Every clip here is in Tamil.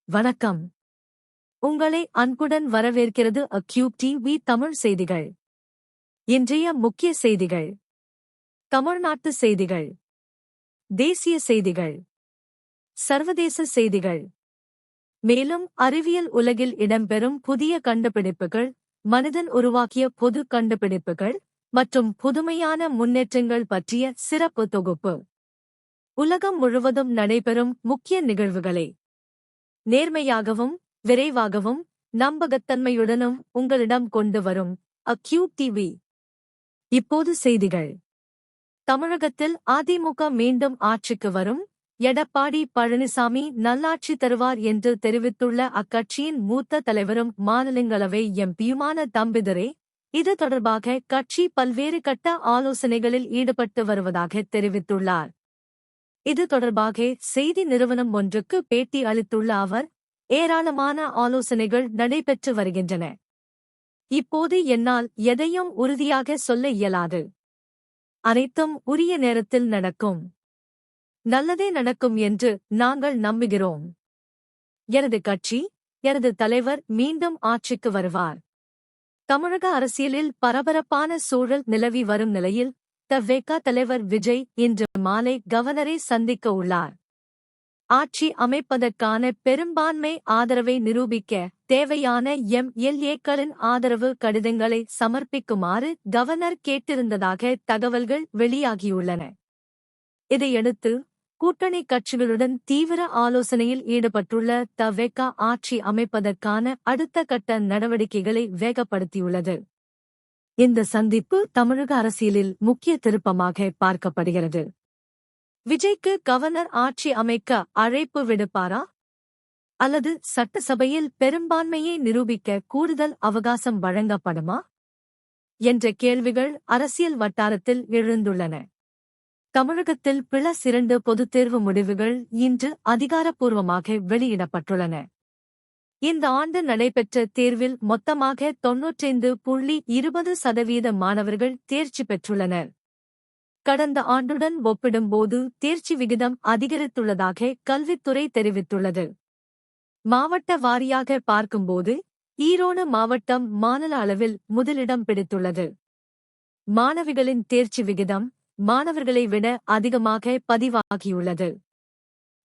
வணக்கம். உங்களை அன்புடன் வரவேற்கிறது அக்யூப் டிவி தமிழ் செய்திகள். இன்றைய முக்கிய செய்திகள்: தமிழ்நாட்டு செய்திகள், தேசிய செய்திகள், சர்வதேச செய்திகள். மேலும் அறிவியல் உலகில் இடம்பெறும் புதிய கண்டுபிடிப்புகள், மனிதன் உருவாக்கிய பொது கண்டுபிடிப்புகள் மற்றும் புதுமையான முன்னேற்றங்கள் பற்றிய சிறப்பு தொகுப்பு. உலகம் முழுவதும் நடைபெறும் முக்கிய நிகழ்வுகளை நேர்மையாகவும் விரைவாகவும் நம்பகத்தன்மையுடனும் உங்களிடம் கொண்டு வரும் அக்யூப் டிவி. இப்போது செய்திகள். தமிழகத்தில் அதிமுக மீண்டும் ஆட்சிக்கு வரும். எடப்பாடி பழனிசாமி நல்லாட்சி தருவார் என்று தெரிவித்துள்ள அக்கட்சியின் மூத்த தலைவரும் மாநிலங்களவை எம்பியுமான தம்பிதுரை, இது தொடர்பாக கட்சி பல்வேறு கட்ட ஆலோசனைகளில் ஈடுபட்டு வருவதாக தெரிவித்துள்ளார். இது தொடர்பாக செய்தி நிறுவனம் ஒன்றுக்கு பேட்டி அளித்துள்ள அவர், ஏராளமான ஆலோசனைகள் நடைபெற்று வருகின்றன. இப்போது என்னால் எதையும் உறுதியாக சொல்ல இயலாது. அனைத்தும் உரிய நேரத்தில் நடக்கும். நல்லதே நடக்கும் என்று நாங்கள் நம்புகிறோம். எனது கட்சி, எனது தலைவர் மீண்டும் ஆட்சிக்கு வருவார். தமிழக அரசியலில் பரபரப்பான சூழல் நிலவி வரும் நிலையில் த.வே.க. தலைவர் விஜய் இன்று மாலை கவர்னரை சந்திக்க உள்ளார். ஆட்சி அமைப்பதற்கான பெரும்பான்மை ஆதரவை நிரூபிக்க தேவையான எம்.எல்.ஏக்களின் ஆதரவு கடிதங்களை சமர்ப்பிக்குமாறு கவர்னர் கேட்டிருந்ததாக தகவல்கள் வெளியாகியுள்ளன. இதையடுத்து கூட்டணி கட்சிகளுடன் தீவிர ஆலோசனையில் ஈடுபட்டுள்ள த.வே.க. ஆட்சி அமைப்பதற்கான அடுத்த கட்ட நடவடிக்கைகளை வேகப்படுத்தியுள்ளது. இந்த சந்திப்பு தமிழக அரசியலில் முக்கிய திருப்பமாக பார்க்கப்படுகிறது. விஜய்க்கு கவர்னர் ஆட்சி அமைக்க அழைப்பு விடுப்பாரா, அல்லது சட்டசபையில் பெரும்பான்மையை நிரூபிக்க கூடுதல் அவகாசம் வழங்கப்படுமா என்ற கேள்விகள் அரசியல் வட்டாரத்தில் எழுந்துள்ளன. தமிழகத்தில் +2 பொதுத் தேர்வு முடிவுகள் இன்று அதிகாரப்பூர்வமாக வெளியிடப்பட்டுள்ளன. இந்த ஆண்டு நடைபெற்ற தேர்வில் மொத்தமாக 95.20% மாணவர்கள் தேர்ச்சி பெற்றுள்ளனர். கடந்த ஆண்டுடன் ஒப்பிடும்போது தேர்ச்சி விகிதம் அதிகரித்துள்ளதாக கல்வித்துறை தெரிவித்துள்ளது. மாவட்ட வாரியாக பார்க்கும்போது ஈரோடு மாவட்டம் மாநில அளவில் முதலிடம் பிடித்துள்ளது. மாணவிகளின் தேர்ச்சி விகிதம் மாணவர்களை விட அதிகமாக பதிவாகியுள்ளது.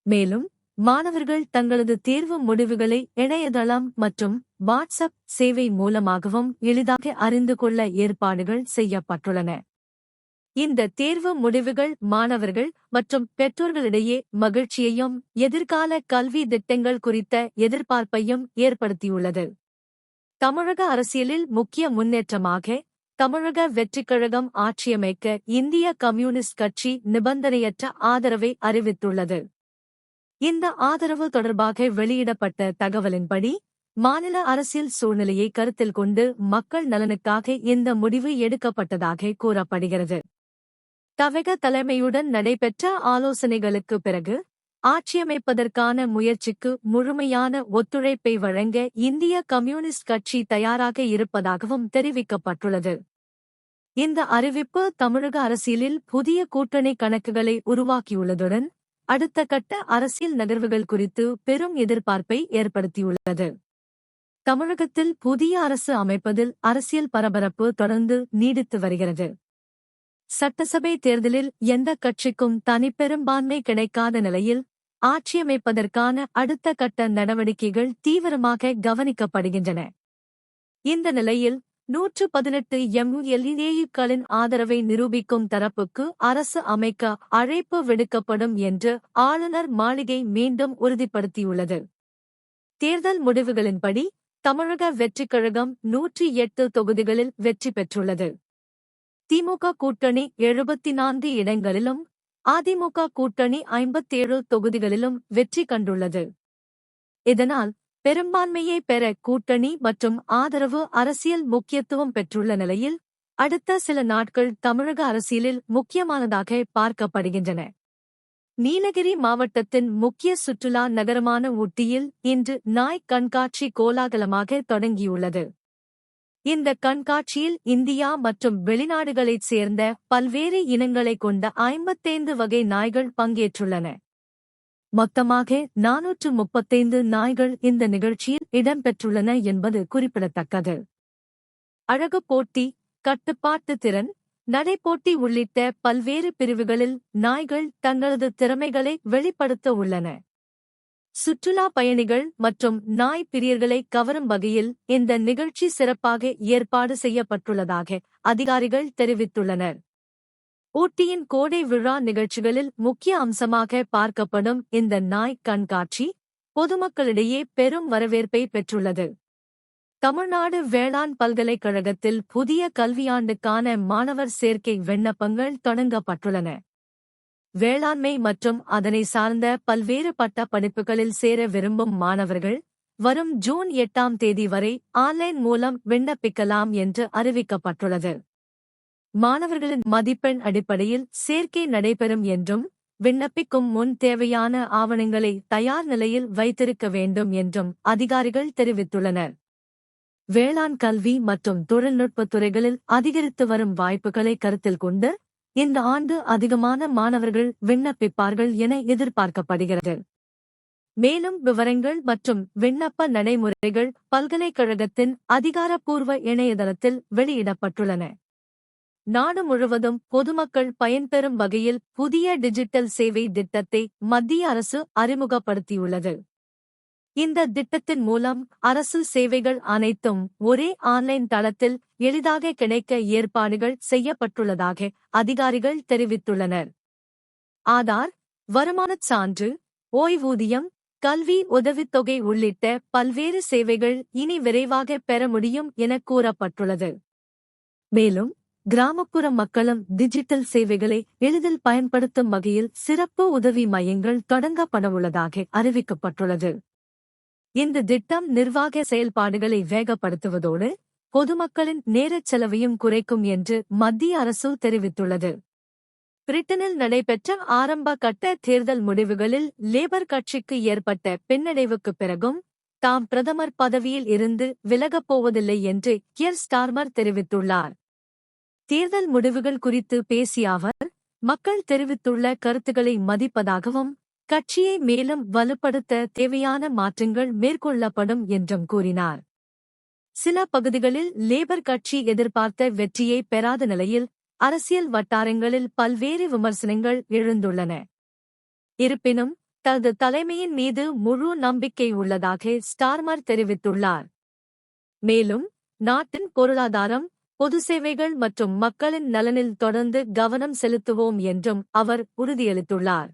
மேலும் மாணவர்கள் தங்களது தேர்வு முடிவுகளை இணையதளம் மற்றும் வாட்ஸ்அப் சேவை மூலமாகவும் எளிதாக அறிந்து கொள்ள ஏற்பாடுகள் செய்யப்பட்டுள்ளன. இந்த தேர்வு முடிவுகள் மாணவர்கள் மற்றும் பெற்றோர்களிடையே மகிழ்ச்சியையும் எதிர்கால கல்வி திட்டங்கள் குறித்த எதிர்பார்ப்பையும் ஏற்படுத்தியுள்ளது. தமிழக அரசியலில் முக்கிய முன்னேற்றமாக தமிழக வெற்றிக்கழகம் ஆட்சியமைக்க இந்திய கம்யூனிஸ்ட் கட்சி நிபந்தனையற்ற ஆதரவை அறிவித்துள்ளது. இந்த ஆதரவு தொடர்பாக வெளியிடப்பட்ட தகவலின்படி, மாநில அரசியல் சூழ்நிலையை கருத்தில் கொண்டு மக்கள் நலனுக்காக இந்த முடிவு எடுக்கப்பட்டதாக கூறப்படுகிறது. த.வே.க. தலைமையுடன் நடைபெற்ற ஆலோசனைகளுக்கு பிறகு ஆட்சியமைப்பதற்கான முயற்சிக்கு முழுமையான ஒத்துழைப்பை வழங்க இந்திய கம்யூனிஸ்ட் கட்சி தயாராக இருப்பதாகவும் தெரிவிக்கப்பட்டுள்ளது. இந்த அறிவிப்பு தமிழக அரசியலில் புதிய கூட்டணி கணக்குகளை உருவாக்கியுள்ளதுடன் அடுத்த கட்ட அரசியல் நகர்வுகள் குறித்து பெரும் எதிர்பார்ப்பை ஏற்படுத்தியுள்ளது. தமிழகத்தில் புதிய அரசு அமைப்பதில் அரசியல் பரபரப்பு தொடர்ந்து நீடித்து வருகிறது. சட்டசபை தேர்தலில் எந்த கட்சிக்கும் தனிப்பெரும்பான்மை கிடைக்காத நிலையில் ஆட்சியமைப்பதற்கான அடுத்த கட்ட நடவடிக்கைகள் தீவிரமாக கவனிக்கப்படுகின்றன. இந்த நிலையில் 118 எம்.எல்.ஏக்களின் ஆதரவை நிரூபிக்கும் தரப்புக்கு அரசு அமைக்க அழைப்பு விடுக்கப்படும் என்று ஆளுநர் மாளிகை மீண்டும் உறுதிப்படுத்தியுள்ளது. தேர்தல் முடிவுகளின்படி தமிழக வெற்றிக்கழகம் 108 தொகுதிகளில் வெற்றி பெற்றுள்ளது. திமுக கூட்டணி 74 இடங்களிலும், அதிமுக கூட்டணி 57 தொகுதிகளிலும் வெற்றி கண்டுள்ளது. இதனால் பெரும்பான்மையை பெற கூட்டணி மற்றும் ஆதரவு அரசியல் முக்கியத்துவம் பெற்றுள்ள நிலையில் அடுத்த சில நாட்கள் தமிழக அரசியலில் முக்கியமானதாக பார்க்கப்படுகின்றன. நீலகிரி மாவட்டத்தின் முக்கிய சுற்றுலா நகரமான ஊட்டியில் இன்று நாய் கண்காட்சி கோலாகலமாக தொடங்கியுள்ளது. இந்த கண்காட்சியில் இந்தியா மற்றும் வெளிநாடுகளைச் சேர்ந்த பல்வேறு இனங்களைக் கொண்ட 55 வகை நாய்கள் பங்கேற்றுள்ளன. மொத்தமாக 435 நாய்கள் இந்த நிகழ்ச்சியில் இடம்பெற்றுள்ளன என்பது குறிப்பிடத்தக்கது. அழகு போட்டி, கட்டுப்பாட்டு திறன், நடைப்போட்டி உள்ளிட்ட பல்வேறு பிரிவுகளில் நாய்கள் தங்களது திறமைகளை வெளிப்படுத்த உள்ளன. சுற்றுலா பயணிகள் மற்றும் நாய் பிரியர்களை கவரும் வகையில் இந்த நிகழ்ச்சி சிறப்பாக ஏற்பாடு செய்யப்பட்டுள்ளதாக அதிகாரிகள் தெரிவித்துள்ளனர். ஊட்டியின் கோடை விழா நிகழ்ச்சிகளில் முக்கிய அம்சமாக பார்க்கப்படும் இந்த நாய் கண்காட்சி பொதுமக்களிடையே பெரும் வரவேற்பை பெற்றுள்ளது. தமிழ்நாடு வேளாண் பல்கலைக்கழகத்தில் புதிய கல்வியாண்டுக்கான மாணவர் சேர்க்கை விண்ணப்பங்கள் தொடங்கப்பட்டுள்ளன. வேளாண்மை மற்றும் அதனை சார்ந்த பல்வேறு பட்ட படிப்புகளில் சேர விரும்பும் மாணவர்கள் வரும் ஜூன் 8ஆம் தேதி வரை ஆன்லைன் மூலம் விண்ணப்பிக்கலாம் என்று அறிவிக்கப்பட்டுள்ளது. மாணவர்களின் மதிப்பெண் அடிப்படையில் சேர்க்கை நடைபெறும் என்றும், விண்ணப்பிக்கும் முன் தேவையான ஆவணங்களை தயார் நிலையில் வைத்திருக்க வேண்டும் என்றும் அதிகாரிகள் தெரிவித்துள்ளனர். வேளாண் கல்வி மற்றும் தொழில்நுட்பத் துறைகளில் அதிகரித்து வரும் வாய்ப்புகளை கருத்தில் கொண்டு இந்த ஆண்டு அதிகமான மாணவர்கள் விண்ணப்பிப்பார்கள் என எதிர்பார்க்கப்படுகிறது. மேலும் விவரங்கள் மற்றும் விண்ணப்ப நடைமுறைகள் பல்கலைக்கழகத்தின் அதிகாரப்பூர்வ இணையதளத்தில் வெளியிடப்பட்டுள்ளன. நாடு முழுவதும் பொதுமக்கள் பயன்பெறும் வகையில் புதிய டிஜிட்டல் சேவை திட்டத்தை மத்திய அரசு அறிமுகப்படுத்தியுள்ளது. இந்த திட்டத்தின் மூலம் அரசு சேவைகள் அனைத்தும் ஒரே ஆன்லைன் தளத்தில் எளிதாக கிடைக்க ஏற்பாடுகள் செய்யப்பட்டுள்ளதாக அதிகாரிகள் தெரிவித்துள்ளனர். ஆதார், வருமானச் சான்று, ஓய்வூதியம், கல்வி உதவித்தொகை உள்ளிட்ட பல்வேறு சேவைகள் இனி விரைவாக பெற முடியும் என கூறப்பட்டுள்ளது. மேலும் கிராமப்புற மக்களும் டிஜிட்டல் சேவைகளை எளிதில் பயன்படுத்தும் வகையில் சிறப்பு உதவி மையங்கள் தொடங்கப்படவுள்ளதாக அறிவிக்கப்பட்டுள்ளது. இந்த திட்டம் நிர்வாக செயல்பாடுகளை வேகப்படுத்துவதோடு பொதுமக்களின் நேரச் செலவையும் குறைக்கும் என்று மத்திய அரசு தெரிவித்துள்ளது. பிரிட்டனில் நடைபெற்ற ஆரம்ப கட்ட தேர்தல் முடிவுகளில் லேபர் கட்சிக்கு ஏற்பட்ட பின்னடைவுக்குப் பிறகும் தாம் பிரதமர் பதவியில் இருந்து விலகப் போவதில்லை என்று கியர் ஸ்டார்மர் தெரிவித்துள்ளார். தேர்தல் முடிவுகள் குறித்து பேசிய அவர், மக்கள் தெரிவித்துள்ள கருத்துக்களை மதிப்பதாகவும், கட்சியை மேலும் வலுப்படுத்த தேவையான மாற்றங்கள் மேற்கொள்ளப்படும் என்றும் கூறினார். சில பகுதிகளில் லேபர் கட்சி எதிர்பார்த்த வெற்றியை பெறாத நிலையில் அரசியல் வட்டாரங்களில் பல்வேறு விமர்சனங்கள் எழுந்துள்ளன. இருப்பினும் தனது தலைமையின் மீது முழு நம்பிக்கை உள்ளதாக ஸ்டார்மர் தெரிவித்துள்ளார். மேலும் நாட்டின் பொருளாதாரம், பொது சேவைகள் மற்றும் மக்களின் நலனில் தொடர்ந்து கவனம் செலுத்துவோம் என்றும் அவர் உறுதியளித்துள்ளார்.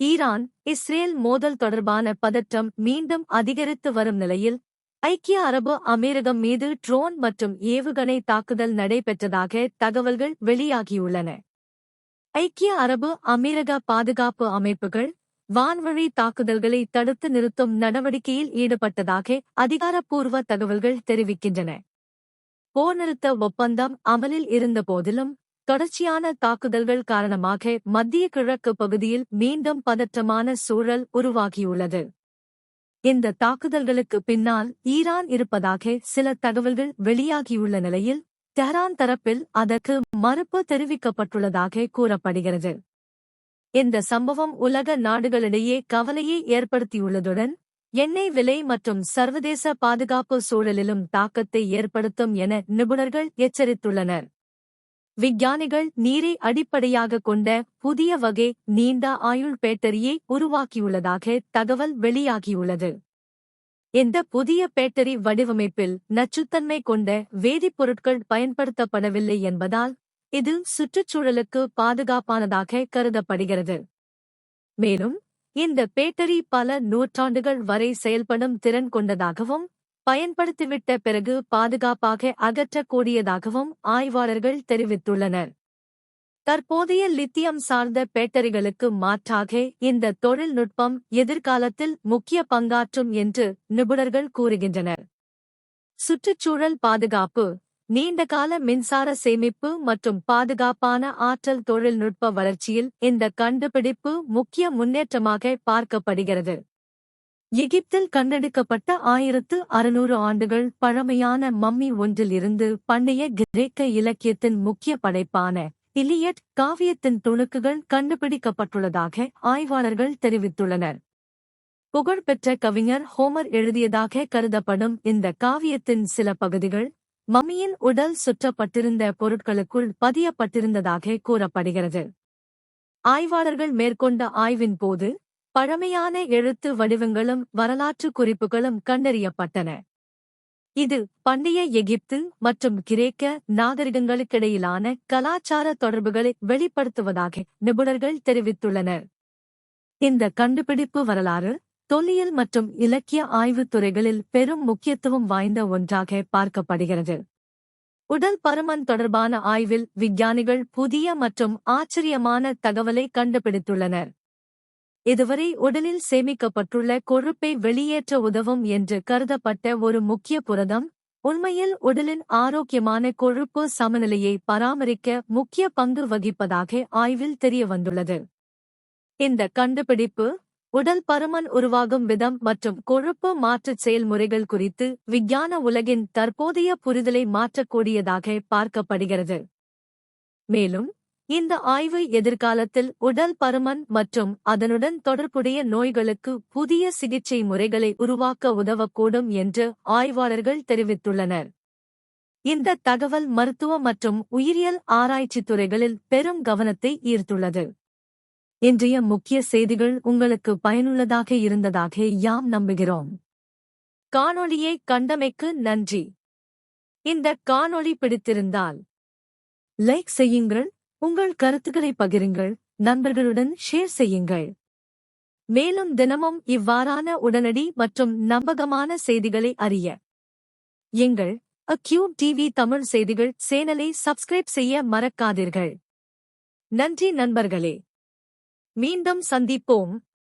ஈரான், இஸ்ரேல் மோதல் தொடர்பான பதற்றம் மீண்டும் அதிகரித்து வரும் நிலையில் ஐக்கிய அரபு அமீரகம் மீது ட்ரோன் மற்றும் ஏவுகணை தாக்குதல் நடைபெற்றதாக தகவல்கள் வெளியாகியுள்ளன. ஐக்கிய அரபு அமீரக பாதுகாப்பு அமைப்புகள் வான்வழி தாக்குதல்களை தடுத்து நிறுத்தும் நடவடிக்கையில் ஈடுபட்டதாக அதிகாரப்பூர்வ தகவல்கள் தெரிவிக்கின்றன. போர் நிறுத்த ஒப்பந்தம் அமலில் இருந்தபோதிலும் தொடர்ச்சியான தாக்குதல்கள் காரணமாக மத்திய கிழக்கு பகுதியில் மீண்டும் பதற்றமான சூழல் உருவாகியுள்ளது. இந்த தாக்குதல்களுக்கு பின்னால் ஈரான் இருப்பதாக சில தகவல்கள் வெளியாகியுள்ள நிலையில் தெஹ்ரான் தரப்பில் அதற்கு மறுப்பு தெரிவிக்கப்பட்டுள்ளதாக கூறப்படுகிறது. இந்த சம்பவம் உலக நாடுகளிடையே கவலையை ஏற்படுத்தியுள்ளதுடன் எண்ணெய் விலை மற்றும் சர்வதேச பாதுகாப்பு சூழலிலும் தாக்கத்தை ஏற்படுத்தும் என நிபுணர்கள் எச்சரித்துள்ளனர். விஞ்ஞானிகள் நீரை அடிப்படையாக கொண்ட புதிய வகை நீண்ட ஆயுள் பேட்டரியை உருவாக்கியுள்ளதாக தகவல் வெளியாகியுள்ளது. இந்த புதிய பேட்டரி வடிவமைப்பில் நச்சுத்தன்மை கொண்ட வேதிப்பொருட்கள் பயன்படுத்தப்படவில்லை என்பதால் இது சுற்றுச்சூழலுக்கு பாதுகாப்பானதாக கருதப்படுகிறது. மேலும் இந்த பேட்டரி பல நூற்றாண்டுகள் வரை செயல்படும் திறன் கொண்டதாகவும் பயன்படுத்திவிட்ட பிறகு பாதுகாப்பாக அகற்றக்கூடியதாகவும் ஆய்வாளர்கள் தெரிவித்துள்ளனர். தற்போதைய லித்தியம் சார்ந்த பேட்டரிகளுக்கு மாற்றாக இந்த தொழில்நுட்பம் எதிர்காலத்தில் முக்கிய பங்காற்றும் என்று நிபுணர்கள் கூறுகின்றனர். சுற்றுச்சூழல் பாதுகாப்பு, நீண்டகால மின்சார சேமிப்பு மற்றும் பாதுகாப்பான ஆற்றல் தொழில்நுட்ப வளர்ச்சியில் இந்த கண்டுபிடிப்பு முக்கிய முன்னேற்றமாக பார்க்கப்படுகிறது. எகிப்தில் கண்டெடுக்கப்பட்ட 1600 ஆண்டுகள் பழமையான மம்மி ஒன்றில் இருந்து பண்டைய கிரேக்க இலக்கியத்தின் முக்கிய படைப்பான இலியட் காவியத்தின் துணுக்குகள் கண்டுபிடிக்கப்பட்டுள்ளதாக ஆய்வாளர்கள் தெரிவித்துள்ளனர். புகழ்பெற்ற கவிஞர் ஹோமர் எழுதியதாக கருதப்படும் இந்த காவியத்தின் சில பகுதிகள் மம்மியின் உடல் சுற்றப்பட்டிருந்த பொருட்களுக்குள் பதியப்பட்டிருந்ததாக கூறப்படுகிறது. ஆய்வாளர்கள் மேற்கொண்ட ஆய்வின் போது பழமையான எழுத்து வடிவங்களும் வரலாற்று குறிப்புகளும் கண்டறியப்பட்டன. இது பண்டைய எகிப்து மற்றும் கிரேக்க நாகரிகங்களுக்கிடையிலான கலாச்சார தொடர்புகளை வெளிப்படுத்துவதாக நிபுணர்கள் தெரிவித்துள்ளனர். இந்த கண்டுபிடிப்பு வரலாறு, தொல்லியல் மற்றும் இலக்கிய ஆய்வுத் துறைகளில் பெரும் முக்கியத்துவம் வாய்ந்த ஒன்றாக பார்க்கப்படுகிறது. உடல் பருமன் தொடர்பான ஆய்வில் விஞ்ஞானிகள் புதிய மற்றும் ஆச்சரியமான தகவலை கண்டுபிடித்துள்ளனர். இதுவரை உடலில் சேமிக்கப்பட்டுள்ள கொழுப்பை வெளியேற்ற உதவும் என்று கருதப்பட்ட ஒரு முக்கிய புரதம், உண்மையில் உடலின் ஆரோக்கியமான கொழுப்பு சமநிலையை பராமரிக்க முக்கிய பங்கு வகிப்பதாக ஆய்வில் தெரியவந்துள்ளது. இந்த கண்டுபிடிப்பு உடல் பருமன் உருவாகும் விதம் மற்றும் கொழுப்பு மாற்றுச் செயல்முறைகள் குறித்து விஞ்ஞான உலகின் தற்போதைய புரிதலை மாற்றக்கூடியதாக பார்க்கப்படுகிறது. மேலும் இந்த ஆய்வு எதிர்காலத்தில் உடல் பருமன் மற்றும் அதனுடன் தொடர்புடைய நோய்களுக்கு புதிய சிகிச்சை முறைகளை உருவாக்க உதவக்கூடும் என்று ஆய்வாளர்கள் தெரிவித்துள்ளனர். இந்த தகவல் மருத்துவ மற்றும் உயிரியல் ஆராய்ச்சித் துறைகளில் பெரும் கவனத்தை ஈர்த்துள்ளது. இன்றைய முக்கிய செய்திகள் உங்களுக்கு பயனுள்ளதாக இருந்ததாக யாம் நம்புகிறோம். காணொளியை கண்டமைக்கு நன்றி. இந்த காணொளி பிடித்திருந்தால் லைக் செய்யுங்கள், உங்கள் கருத்துக்களை பகிருங்கள், நண்பர்களுடன் ஷேர் செய்யுங்கள். மேலும் தினமும் இவ்வாறான உடனடி மற்றும் நம்பகமான செய்திகளை அறிய எங்கள் அக்யூப் டிவி தமிழ் செய்திகள் சேனலை சப்ஸ்கிரைப் செய்ய மறக்காதீர்கள். நன்றி நண்பர்களே. மீண்டும் சந்திப்போம்.